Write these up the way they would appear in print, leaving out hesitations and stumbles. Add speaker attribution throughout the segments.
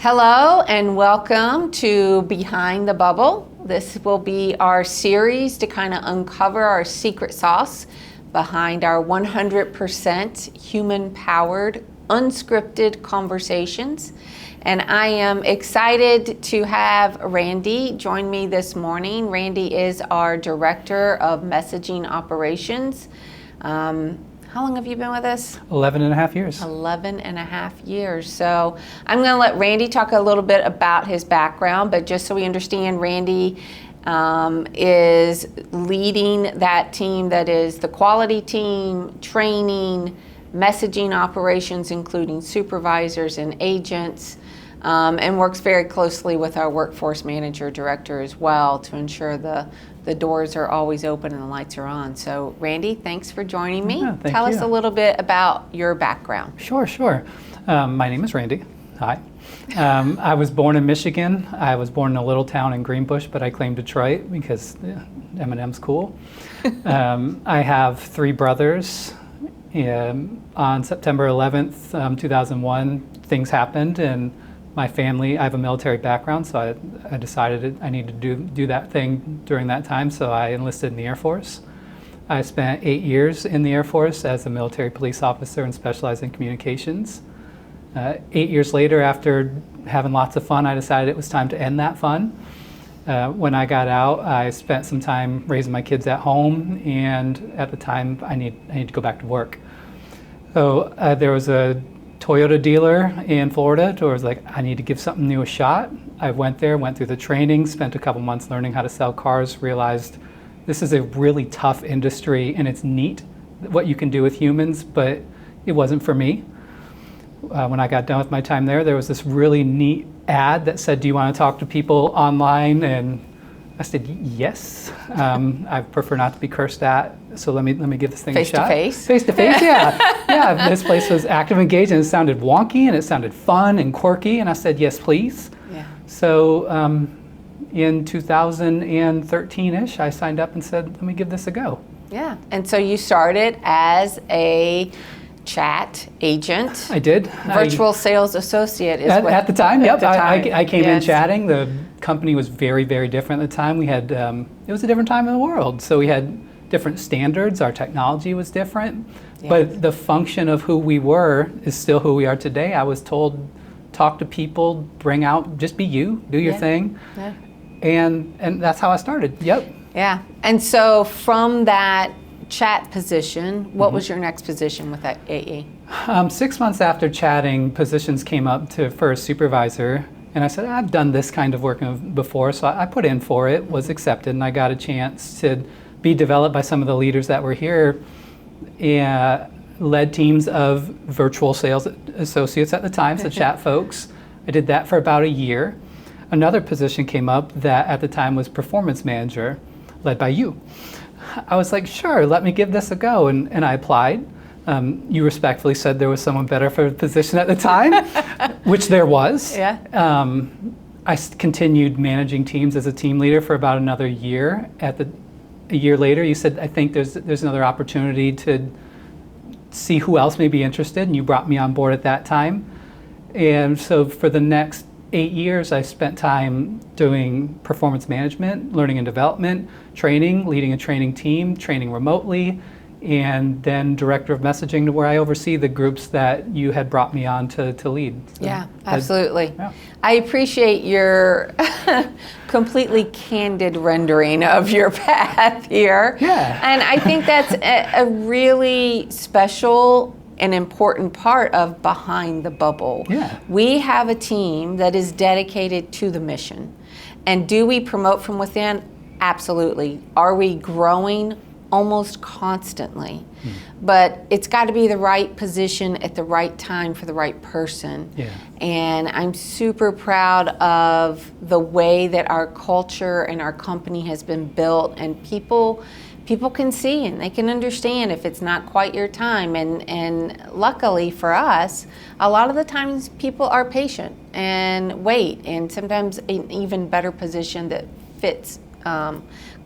Speaker 1: Hello and welcome to Behind the Bubble. This will be our series to kind of uncover our secret sauce behind our 100% human-powered, unscripted conversations. And I am excited to have Randy join me this morning. Randy is our Director of Messaging Operations. How long have you been with us?
Speaker 2: 11 and a half years.
Speaker 1: 11 and a half years. So I'm going to let Randy talk a little bit about his background, but just so we understand, Randy is leading that team that is the quality team, training, messaging operations, including supervisors and agents, and works very closely with our workforce manager director as well to ensure the doors are always open and the lights are on. So Randy, thanks for joining me.
Speaker 2: Yeah,
Speaker 1: Tell us a little bit about your background.
Speaker 2: Sure. My name is Randy. Hi. I was born in Michigan. I was born in a little town in Greenbush, but I claim Detroit because M&M's cool. I have three brothers. On September 11th, 2001, things happened, and my family, I have a military background, so I decided I needed to do that thing during that time, so I enlisted in the Air Force. I spent 8 years in the Air Force as a military police officer and specialized in communications. 8 years later, after having lots of fun, I decided it was time to end that fun. When I got out, I spent some time raising my kids at home, and at the time, I need to go back to work. So there was a Toyota dealer in Florida who was like, I need to give something new a shot. I went there, went through the training, spent a couple months learning how to sell cars, realized this is a really tough industry and it's neat what you can do with humans, but it wasn't for me. When I got done with my time there was this really neat ad that said, do you want to talk to people online? And I said, yes. I prefer not to be cursed at, so let me give this thing a shot.
Speaker 1: Face-to-face?
Speaker 2: Face-to-face, yeah. Yeah, this place was active, engaged, and it sounded wonky, and it sounded fun and quirky, and I said, yes, please.
Speaker 1: Yeah.
Speaker 2: So in 2013-ish, I signed up and said, let me give this a go.
Speaker 1: Yeah, and so you started as a chat agent.
Speaker 2: I did.
Speaker 1: Virtual sales associate is
Speaker 2: at the time, yep. I came in
Speaker 1: Yes.
Speaker 2: chatting. The company was very, very different at the time. We had, it was a different time in the world. So we had different standards. Our technology was different.
Speaker 1: Yes.
Speaker 2: But the function of who we were is still who we are today. I was told, talk to people, bring out, just be you, do your thing.
Speaker 1: Yeah.
Speaker 2: And that's how I started, yep.
Speaker 1: Yeah, and so from that chat position, what was your next position with that AE?
Speaker 2: 6 months after chatting, positions came up for a supervisor, and I said, I've done this kind of work before, so I put in for it, was accepted, and I got a chance to be developed by some of the leaders that were here, led teams of virtual sales associates at the time, so chat folks. I did that for about a year. Another position came up that at the time was performance manager, led by you. I was like, sure, let me give this a go, and I applied. You respectfully said there was someone better for the position at the time, which there was.
Speaker 1: Yeah.
Speaker 2: I continued managing teams as a team leader for about another year. A year later, you said, I think there's another opportunity to see who else may be interested, and you brought me on board at that time. And so for the next 8 years, I spent time doing performance management, learning and development, training, leading a training team, training remotely, and then director of messaging, to where I oversee the groups that you had brought me on to lead. So
Speaker 1: Yeah, absolutely.
Speaker 2: Yeah.
Speaker 1: I appreciate your completely candid rendering of your path here.
Speaker 2: Yeah.
Speaker 1: And I think that's a really special an important part of Behind the Bubble.
Speaker 2: Yeah.
Speaker 1: We have a team that is dedicated to the mission. And do we promote from within? Absolutely. Are we growing? Almost constantly. But it's got to be the right position at the right time for the right person.
Speaker 2: Yeah.
Speaker 1: And I'm super proud of the way that our culture and our company has been built, and people can see and they can understand if it's not quite your time. And luckily for us, a lot of the times people are patient and wait, and sometimes an even better position that fits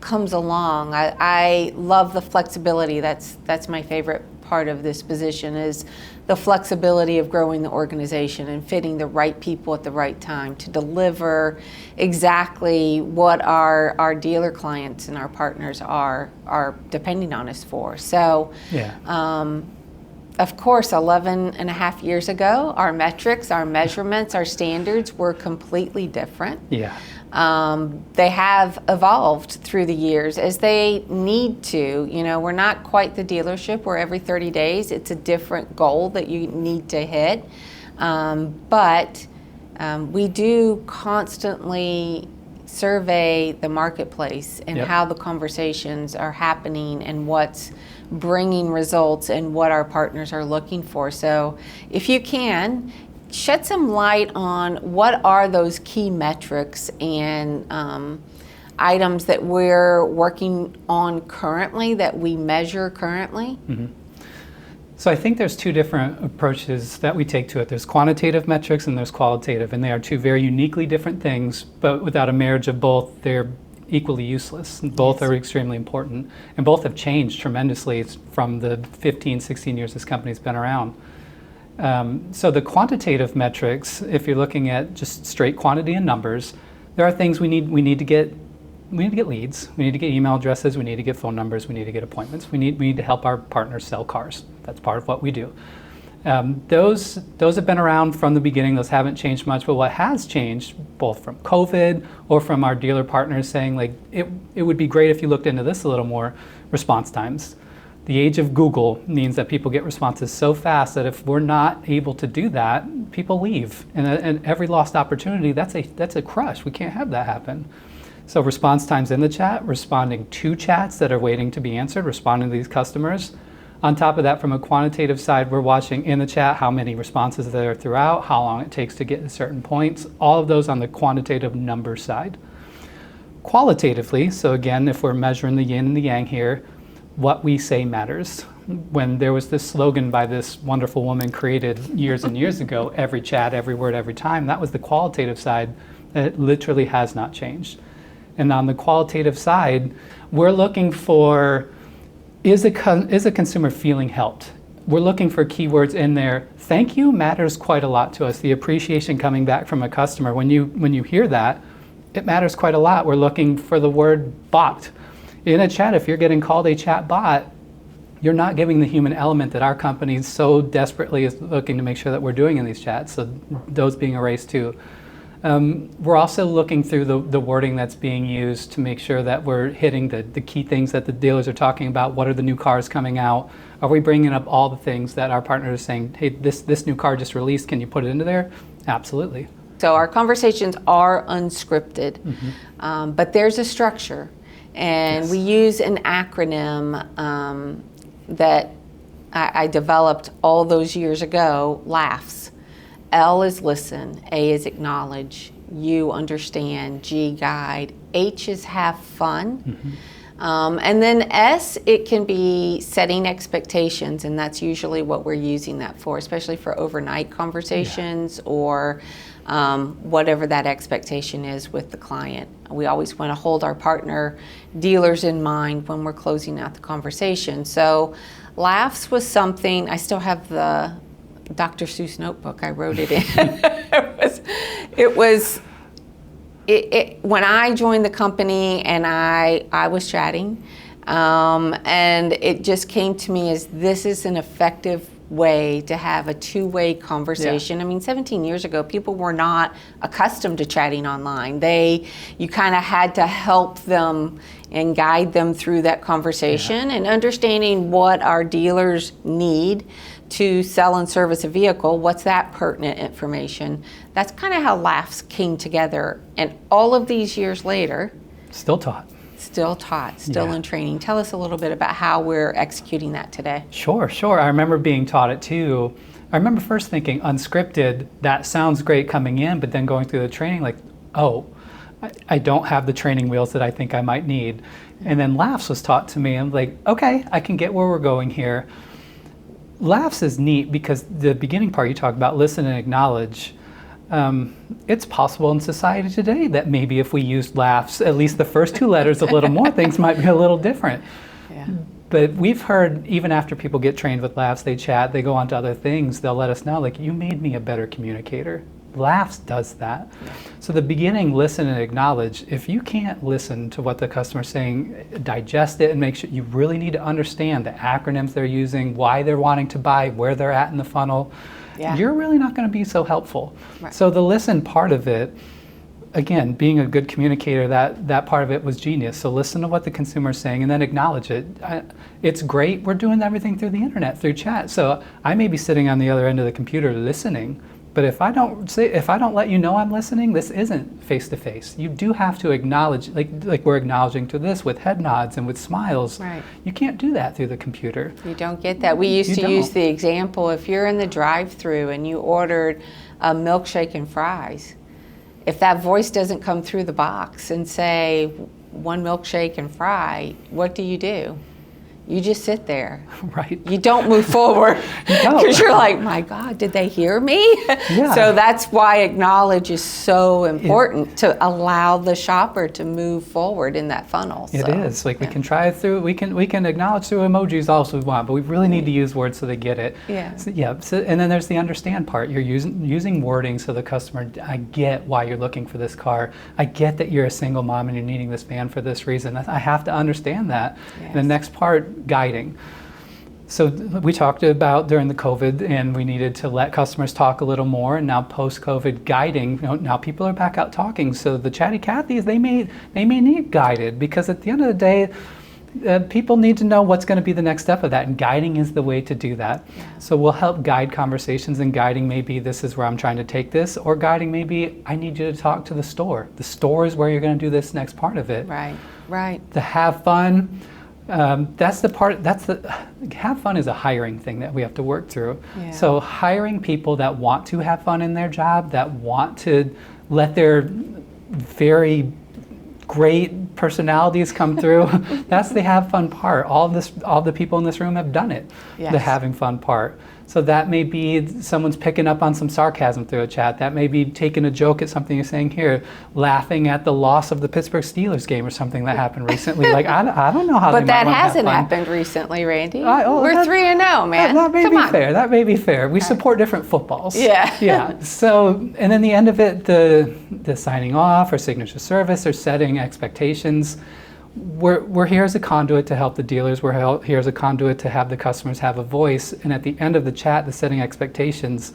Speaker 1: comes along. I love the flexibility. That's my favorite part of this position is the flexibility of growing the organization and fitting the right people at the right time to deliver exactly what our dealer clients and our partners are depending on us for. So, of course, 11 and a half years ago, our metrics, our measurements, our standards were completely different.
Speaker 2: Yeah.
Speaker 1: They have evolved through the years as they need to. You know, we're not quite the dealership where every 30 days it's a different goal that you need to hit. But we do constantly survey the marketplace and how the conversations are happening and what's bringing results and what our partners are looking for. So if you can, shed some light on what are those key metrics and items that we're working on currently, that we measure currently.
Speaker 2: So I think there's two different approaches that we take to it. There's quantitative metrics and there's qualitative, and they are two very uniquely different things, but without a marriage of both, they're equally useless. Both are extremely important, and both have changed tremendously from the 15, 16 years this company's been around. So the quantitative metrics, if you're looking at just straight quantity and numbers, there are things we need to get. We need to get leads. We need to get email addresses. We need to get phone numbers. We need to get appointments. We need to help our partners sell cars. That's part of what we do. Those have been around from the beginning. Those haven't changed much. But what has changed, both from COVID or from our dealer partners saying, like, it would be great if you looked into this a little more, response times. The age of Google means that people get responses so fast that if we're not able to do that, people leave. And every lost opportunity, that's a crush. We can't have that happen. So response times in the chat, responding to chats that are waiting to be answered, responding to these customers. On top of that, from a quantitative side, we're watching in the chat how many responses there are throughout, how long it takes to get to certain points, all of those on the quantitative number side. Qualitatively, so again, if we're measuring the yin and the yang here, what we say matters. When there was this slogan by this wonderful woman created years and years ago, every chat, every word, every time, that was the qualitative side. It literally has not changed. And on the qualitative side, we're looking for, is a consumer feeling helped? We're looking for keywords in there. Thank you matters quite a lot to us. The appreciation coming back from a customer, when you hear that, it matters quite a lot. We're looking for the word bot. In a chat, if you're getting called a chat bot, you're not giving the human element that our company so desperately is looking to make sure that we're doing in these chats, so those being erased too. We're also looking through the wording that's being used to make sure that we're hitting the key things that the dealers are talking about. What are the new cars coming out? Are we bringing up all the things that our partners are saying, hey, this new car just released, can you put it into there? Absolutely.
Speaker 1: So our conversations are unscripted, but there's a structure. And we use an acronym that I developed all those years ago, LAUGHs. L is listen, A is acknowledge, U understand, G guide, H is have fun. And then S, it can be setting expectations, and that's usually what we're using that for, especially for overnight conversations or whatever that expectation is with the client. We always want to hold our partner dealers in mind when we're closing out the conversation. So LAUGHs was something, I still have the Dr. Seuss notebook, I wrote it in. When I joined the company and I was chatting, and it just came to me as this is an effective way to have a two-way conversation. I mean, 17 years ago, people were not accustomed to chatting online. You kind of had to help them and guide them through that conversation and understanding what our dealers need to sell and service a vehicle. What's that pertinent information? That's kind of how LAUGHs came together. And all of these years later,
Speaker 2: still taught,
Speaker 1: still in training. Tell us a little bit about how we're executing that today.
Speaker 2: Sure. I remember being taught it too. I remember first thinking unscripted, that sounds great coming in, but then going through the training like, oh, I don't have the training wheels that I think I might need. And then LAUGHs was taught to me. I'm like, okay, I can get where we're going here. LAUGHs is neat because the beginning part you talk about, listen and acknowledge. It's possible in society today that maybe if we used LAUGHs, at least the first two letters a little more, things might be a little different.
Speaker 1: Yeah.
Speaker 2: But we've heard, even after people get trained with Laughs, they chat, they go on to other things, they'll let us know, like, you made me a better communicator. Laughs does that. So the beginning, listen and acknowledge. If you can't listen to what the customer's saying, digest it and make sure you really need to understand the acronyms they're using, why they're wanting to buy, where they're at in the funnel,
Speaker 1: Yeah.
Speaker 2: you're really not going to be so helpful.
Speaker 1: Right.
Speaker 2: So the listen part of it, again, being a good communicator, that part of it was genius. So listen to what the consumer's saying and then acknowledge it. It's great. We're doing everything through the internet, through chat. So I may be sitting on the other end of the computer listening, but if I don't let you know I'm listening, this isn't face to face. You do have to acknowledge, like we're acknowledging to this with head nods and with smiles.
Speaker 1: Right.
Speaker 2: You can't do that through the computer.
Speaker 1: You don't get that. We used
Speaker 2: You
Speaker 1: to use
Speaker 2: don't.
Speaker 1: the example, if you're in the drive-through and you ordered a milkshake and fries, if that voice doesn't come through the box and say, one milkshake and fry, what do? You just sit there.
Speaker 2: Right.
Speaker 1: You don't move forward
Speaker 2: don't.
Speaker 1: because you're like, my God, did they hear me?
Speaker 2: Yeah.
Speaker 1: So that's why acknowledge is so important to allow the shopper to move forward in that funnel.
Speaker 2: It
Speaker 1: So,
Speaker 2: is. Like we
Speaker 1: yeah.
Speaker 2: can try through, we can acknowledge through emojis all we want, but we really need to use words so they get it.
Speaker 1: Yeah.
Speaker 2: So, and then there's the understand part. You're using wording so the customer, I get why you're looking for this car. I get that you're a single mom and you're needing this van for this reason. I have to understand that.
Speaker 1: Yes.
Speaker 2: The next part, guiding. So we talked about during the COVID, and we needed to let customers talk a little more. And now post-COVID guiding, now people are back out talking. So the chatty Cathys, they may need guided, because at the end of the day, people need to know what's going to be the next step of that, and guiding is the way to do that.
Speaker 1: Yeah.
Speaker 2: So we'll help guide conversations, and guiding may be, this is where I'm trying to take this, or guiding may be, I need you to talk to the store. The store is where you're going to do this next part of it.
Speaker 1: Right, right.
Speaker 2: To have fun. Have fun is a hiring thing that we have to work through.
Speaker 1: Yeah.
Speaker 2: So hiring people that want to have fun in their job, that want to let their very great personalities come through, that's the have fun part. All the people in this room have done it,
Speaker 1: Yes.
Speaker 2: the having fun part. So that may be someone's picking up on some sarcasm through a chat. That may be taking a joke at something you're saying here, laughing at the loss of the Pittsburgh Steelers game or something that happened recently. Like, I don't know how they
Speaker 1: But
Speaker 2: might
Speaker 1: that
Speaker 2: wanna have
Speaker 1: hasn't
Speaker 2: fun.
Speaker 1: happened recently, Randy.
Speaker 2: Oh,
Speaker 1: We're
Speaker 2: that-
Speaker 1: 3-0, man.
Speaker 2: That may
Speaker 1: Come
Speaker 2: be
Speaker 1: on.
Speaker 2: fair. That may be fair. We support different footballs.
Speaker 1: Yeah.
Speaker 2: Yeah. So, and then the end of it, the signing off or signature service or setting expectations. We're here as a conduit to help the dealers. We're here as a conduit to have the customers have a voice. And at the end of the chat, the setting expectations,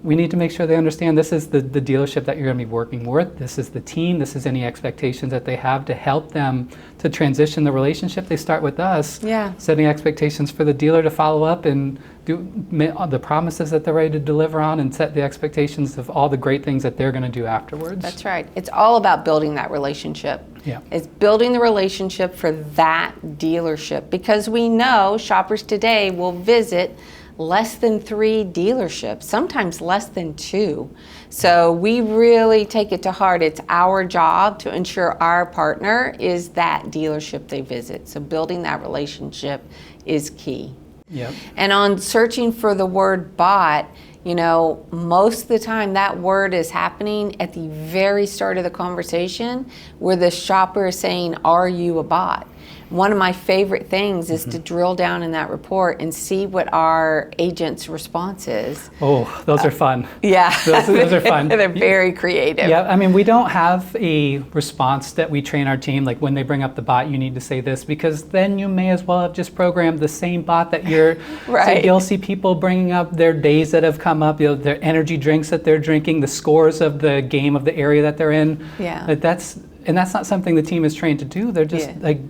Speaker 2: we need to make sure they understand this is the dealership that you're going to be working with. This is the team. This is any expectations that they have to help them to transition the relationship they start with us.
Speaker 1: Yeah.
Speaker 2: Setting expectations for the dealer to follow up and do the promises that they're ready to deliver on, and set the expectations of all the great things that they're going to do afterwards.
Speaker 1: That's right. It's all about building that relationship.
Speaker 2: Yeah.
Speaker 1: It's building the relationship for that dealership, because we know shoppers today will visit less than 3 dealerships, sometimes less than 2. So we really take it to heart. It's our job to ensure our partner is that dealership they visit. So building that relationship is key.
Speaker 2: Yep.
Speaker 1: And on searching for the word bot, most of the time that word is happening at the very start of the conversation, where the shopper is saying, are you a bot? One of my favorite things is to drill down in that report and see what our agent's response is.
Speaker 2: Oh, those are fun.
Speaker 1: Yeah.
Speaker 2: Those are fun.
Speaker 1: They're very creative.
Speaker 2: Yeah, I mean, we don't have a response that we train our team, like when they bring up the bot, you need to say this, because then you may as well have just programmed the same bot that you're,
Speaker 1: Right.
Speaker 2: So you'll see people bringing up their days that have come up, their energy drinks that they're drinking, the scores of the game of the area that they're in.
Speaker 1: Yeah.
Speaker 2: Like that's not something the team is trained to do. They're just
Speaker 1: Yeah.
Speaker 2: like,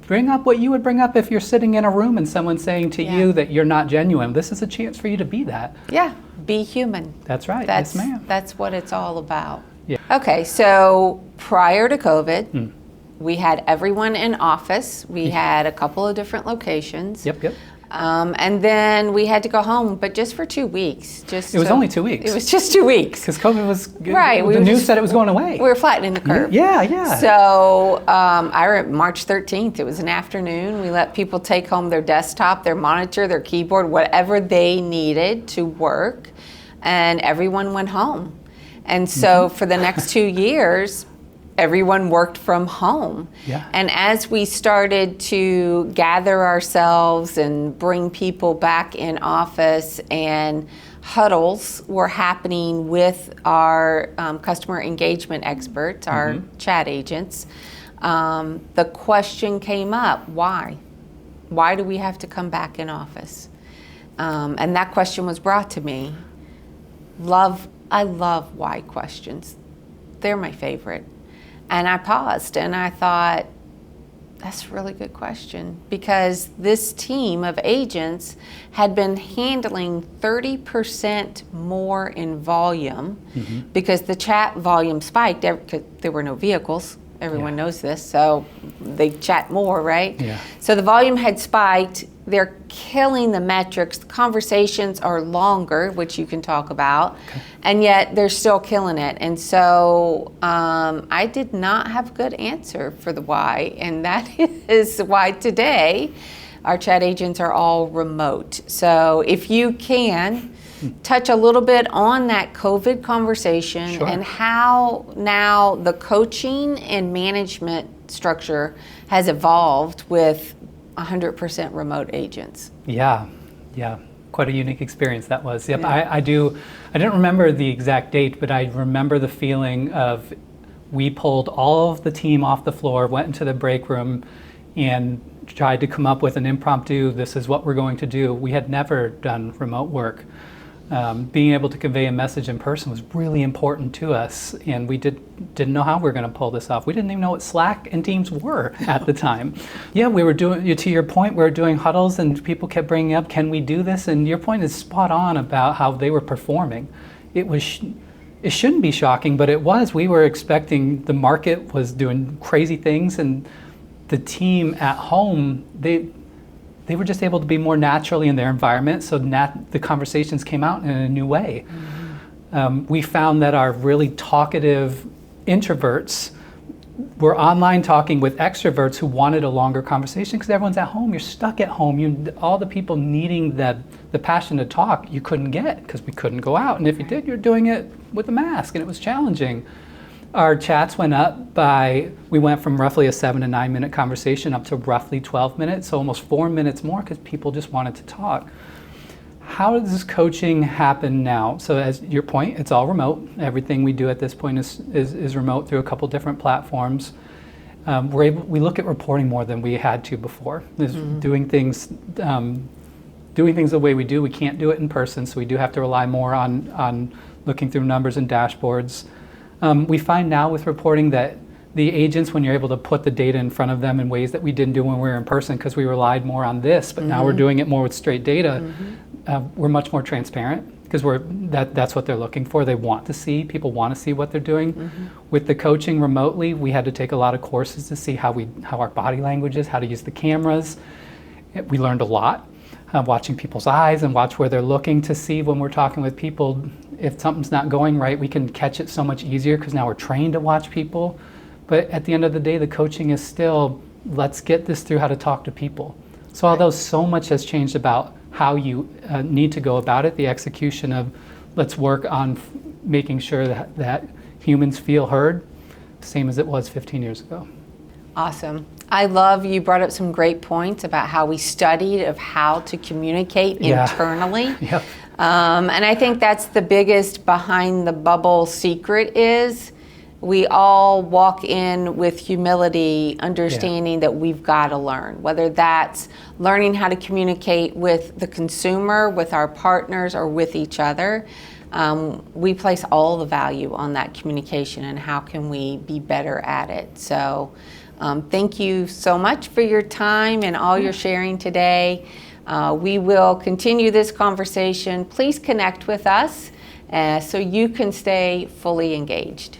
Speaker 2: bring up what you would bring up if you're sitting in a room and someone's saying to
Speaker 1: Yeah.
Speaker 2: you that you're not genuine. This is a chance for you to be that.
Speaker 1: Yeah. Be human.
Speaker 2: That's right.
Speaker 1: That's,
Speaker 2: yes, ma'am.
Speaker 1: that's what it's all about.
Speaker 2: Yeah.
Speaker 1: Okay, so prior to COVID, we had everyone in office. We had a couple of different locations.
Speaker 2: Yep.
Speaker 1: And then we had to go home, but just for 2 weeks.
Speaker 2: It was only 2 weeks.
Speaker 1: It was just 2 weeks.
Speaker 2: Because COVID was,
Speaker 1: Right, we
Speaker 2: the
Speaker 1: were
Speaker 2: news
Speaker 1: just-
Speaker 2: said it was going away.
Speaker 1: We were flattening the curve.
Speaker 2: Yeah.
Speaker 1: So March 13th, it was an afternoon. We let people take home their desktop, their monitor, their keyboard, whatever they needed to work, and everyone went home. And so for the next 2 years, everyone worked from home.
Speaker 2: Yeah.
Speaker 1: And as we started to gather ourselves and bring people back in office, and huddles were happening with our customer engagement experts, our chat agents, the question came up, why? Why do we have to come back in office? And that question was brought to me. I love why questions. They're my favorite. And I paused and I thought, that's a really good question, because this team of agents had been handling 30% more in volume because the chat volume spiked because there were no vehicles. Everyone knows this, so they chat more, right?
Speaker 2: Yeah.
Speaker 1: So the volume had spiked. They're killing the metrics. The conversations are longer, which you can talk about, and yet they're still killing it. And so I did not have a good answer for the why, and that is why today our chat agents are all remote. So if you can touch a little bit on that COVID conversation.
Speaker 2: Sure.
Speaker 1: And how now the coaching and management structure has evolved with 100% remote agents.
Speaker 2: Yeah, quite a unique experience that was. Yep, yeah. I didn't remember the exact date, but I remember the feeling of, we pulled all of the team off the floor, went into the break room, and tried to come up with an impromptu, this is what we're going to do. We had never done remote work. Being able to convey a message in person was really important to us, and we didn't know how we were going to pull this off. We didn't even know what Slack and Teams were at the time. Yeah, we were doing, to your point, we were doing huddles, and people kept bringing up, can we do this? And your point is spot on about how they were performing. It shouldn't be shocking, but it was. We were expecting, the market was doing crazy things, and the team at home, they were just able to be more naturally in their environment, so the conversations came out in a new way. We found that our really talkative introverts were online talking with extroverts who wanted a longer conversation, because everyone's at home. You're stuck at home. All the people needing the passion to talk, you couldn't get, because we couldn't go out. And if you did, you're doing it with a mask, and it was challenging. Our chats went up we went from roughly a 7 to 9 minute conversation up to roughly 12 minutes, so almost 4 minutes more, because people just wanted to talk. How does this coaching happen now? So as your point, it's all remote. Everything we do at this point is remote through a couple different platforms. We look at reporting more than we had to before. Doing things the way we do, we can't do it in person, so we do have to rely more on looking through numbers and dashboards. We find now with reporting that the agents, when you're able to put the data in front of them in ways that we didn't do when we were in person, because we relied more on this, but now we're doing it more with straight data, we're much more transparent, because that's what they're looking for. They want to see, people want to see what they're doing. With the coaching remotely, we had to take a lot of courses to see how our body language is, how to use the cameras. We learned a lot. Watching people's eyes and watch where they're looking to see when we're talking with people. If something's not going right, we can catch it so much easier, because now we're trained to watch people. But at the end of the day, the coaching is still, let's get this through how to talk to people. So although so much has changed about how you need to go about it, the execution of let's work on making sure that humans feel heard, same as it was 15 years ago.
Speaker 1: Awesome. I love you brought up some great points about how we studied of how to communicate internally.
Speaker 2: Yep.
Speaker 1: And I think that's the biggest behind the bubble secret is we all walk in with humility, understanding that we've got to learn, whether that's learning how to communicate with the consumer, with our partners, or with each other. We place all the value on that communication and how can we be better at it. So thank you so much for your time and all your sharing today. We will continue this conversation. Please connect with us so you can stay fully engaged.